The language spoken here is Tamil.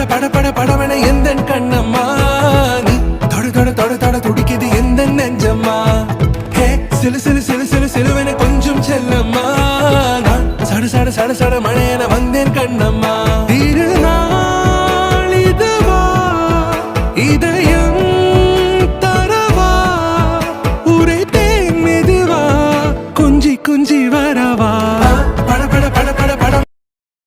பட பட படவன எந்தன் கண்ணம்மா நீ தொட தொட தொட தொட துடிக்குது எந்த நெஞ்சம்மா ஹே சிலு சிலு சிலு சிலு சிலுவென கொஞ்சம் செல்லம்மா நான் சட சட சட சட மழையென வந்தேன் கண்ணம்மா